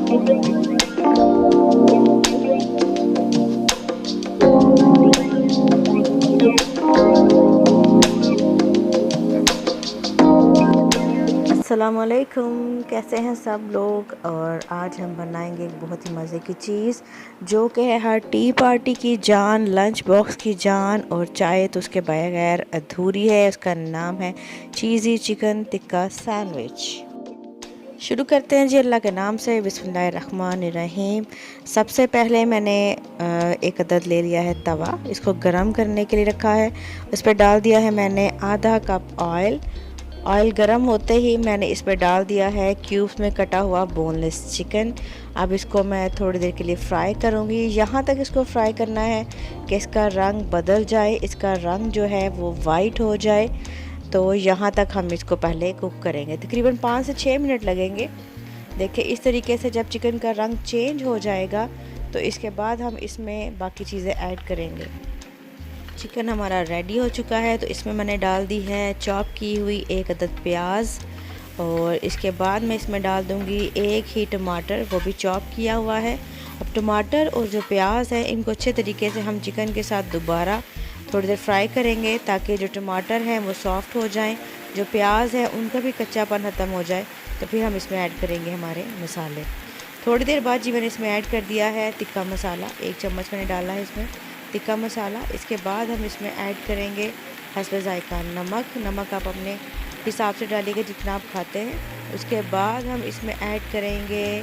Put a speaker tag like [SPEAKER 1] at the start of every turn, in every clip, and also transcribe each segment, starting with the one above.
[SPEAKER 1] अस्सलामुअलैकुम, कैसे हैं सब लोग। और आज हम बनाएंगे एक बहुत ही मज़े की चीज़ जो कि है हर टी पार्टी की जान, लंच बॉक्स की जान, और चाय तो उसके बगैर अधूरी है। उसका नाम है चीज़ी चिकन टिक्का सैंडविच। शुरू करते हैं जी अल्लाह के नाम से। बिस्मिल्लाहिर्रहमानिर्रहीम। सबसे पहले मैंने एक अदद ले लिया है तवा, इसको गरम करने के लिए रखा है। उस पर डाल दिया है मैंने आधा कप ऑयल। ऑयल गरम होते ही मैंने इस पर डाल दिया है क्यूब्स में कटा हुआ बोनलेस चिकन। अब इसको मैं थोड़ी देर के लिए फ्राई करूँगी। यहाँ तक इसको फ्राई करना है कि इसका रंग बदल जाए, इसका रंग जो है वो वाइट हो जाए। तो यहाँ तक हम इसको पहले कुक करेंगे, तकरीबन 5 से 6 मिनट लगेंगे। देखिए इस तरीके से जब चिकन का रंग चेंज हो जाएगा तो इसके बाद हम इसमें बाकी चीज़ें ऐड करेंगे। चिकन हमारा रेडी हो चुका है, तो इसमें मैंने डाल दी है चॉप की हुई एक अदद प्याज, और इसके बाद मैं इसमें डाल दूंगी एक ही टमाटर, वो भी चॉप किया हुआ है। अब टमाटर और जो प्याज है इनको अच्छे तरीके से हम चिकन के साथ दोबारा थोड़ी देर फ्राई करेंगे ताकि जो टमाटर हैं वो सॉफ़्ट हो जाएं, जो प्याज है उनका भी कच्चापन ख़त्म हो जाए। तो फिर हम इसमें ऐड करेंगे हमारे मसाले। थोड़ी देर बाद जी मैंने इसमें ऐड कर दिया है टिक्का मसाला, 1 चम्मच मैंने डाला है इसमें टिक्का मसाला। इसके बाद हम इसमें ऐड करेंगे हस्ब ज़ायक़ा नमक आप अपने हिसाब से डालिएगा जितना आप खाते हैं। उसके बाद हम इसमें ऐड करेंगे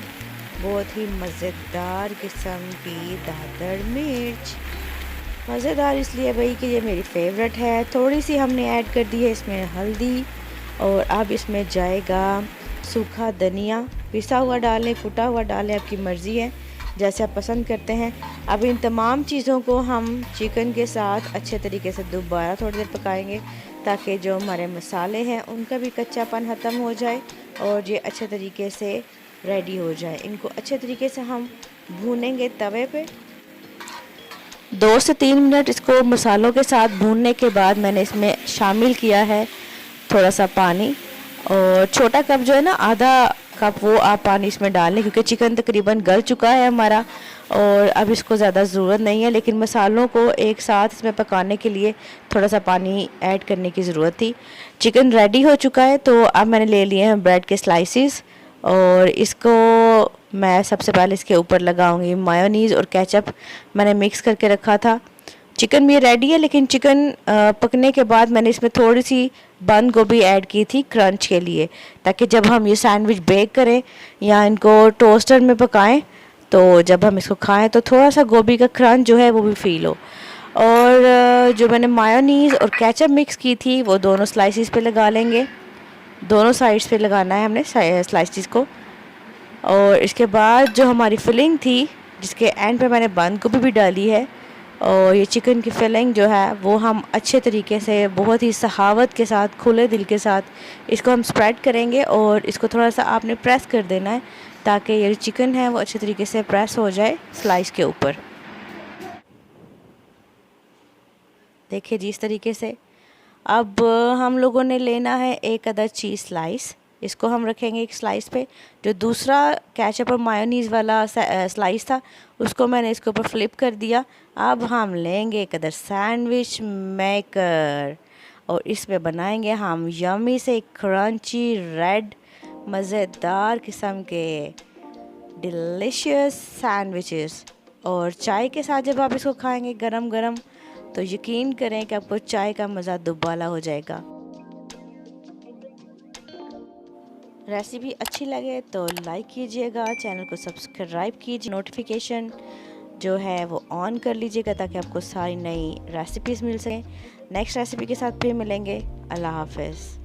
[SPEAKER 1] बहुत ही मज़ेदार किस्म की दादर मिर्च। मज़ेदार इसलिए भाई कि ये मेरी फेवरेट है। थोड़ी सी हमने ऐड कर दी है इसमें हल्दी, और अब इसमें जाएगा सूखा धनिया। पिसा हुआ डालें, कुटा हुआ डालें, आपकी मर्ज़ी है जैसे आप पसंद करते हैं। अब इन तमाम चीज़ों को हम चिकन के साथ अच्छे तरीके से दोबारा थोड़ी देर पकाएंगे ताकि जो हमारे मसाले हैं उनका भी कच्चापन ख़त्म हो जाए और ये अच्छे तरीके से रेडी हो जाए। इनको अच्छे तरीके से हम भूनेंगे तवे पे 2 से 3 मिनट। इसको मसालों के साथ भूनने के बाद मैंने इसमें शामिल किया है थोड़ा सा पानी, और छोटा कप जो है ना, आधा कप वो आप पानी इसमें डाल लें क्योंकि चिकन तकरीबन गल चुका है हमारा और अब इसको ज़्यादा ज़रूरत नहीं है। लेकिन मसालों को एक साथ इसमें पकाने के लिए थोड़ा सा पानी ऐड करने की ज़रूरत थी। चिकन रेडी हो चुका है, तो अब मैंने ले लिए हैं ब्रेड के स्लाइसिस, और इसको मैं सबसे पहले इसके ऊपर लगाऊंगी मायोनीज़ और केचप मैंने मिक्स करके रखा था। चिकन भी रेडी है, लेकिन चिकन पकने के बाद मैंने इसमें थोड़ी सी बंद गोभी ऐड की थी क्रंच के लिए, ताकि जब हम ये सैंडविच बेक करें या इनको टोस्टर में पकाएं तो जब हम इसको खाएं तो थोड़ा सा गोभी का क्रंच जो है वो भी फील हो। और जो मैंने मायोनीज़ और केचप मिक्स की थी वो दोनों स्लाइसिस पे लगा लेंगे, दोनों साइड्स पे लगाना है हमने स्लाइसिस को। और इसके बाद जो हमारी फिलिंग थी जिसके एंड पे मैंने बंद गोभी भी डाली है, और ये चिकन की फिलिंग जो है वो हम अच्छे तरीके से बहुत ही सहावत के साथ, खुले दिल के साथ इसको हम स्प्रेड करेंगे। और इसको थोड़ा सा आपने प्रेस कर देना है ताकि ये चिकन है वो अच्छे तरीके से प्रेस हो जाए स्लाइस के ऊपर। देखिए जी इस तरीके से। अब हम लोगों ने लेना है एक अदर चीज़ स्लाइस, इसको हम रखेंगे एक स्लाइस पे। जो दूसरा केचप और मायोनीज़ वाला स्लाइस था उसको मैंने इसके ऊपर फ्लिप कर दिया। अब हम लेंगे एक अदर सैंडविच मेकर और इस पे बनाएंगे हम यम्मी से क्रंची रेड मज़ेदार किस्म के डिलीशियस सैंडविचेस। और चाय के साथ जब आप इसको खाएंगे गरम गरम तो यकीन करें कि आपको चाय का मज़ा दुबाला हो जाएगा। रेसिपी अच्छी लगे तो लाइक कीजिएगा, चैनल को सब्सक्राइब कीजिए, नोटिफिकेशन जो है वो ऑन कर लीजिएगा ताकि आपको सारी नई रेसिपीज़ मिल सकें। नेक्स्ट रेसिपी के साथ फिर मिलेंगे। अल्लाह हाफ़िज़।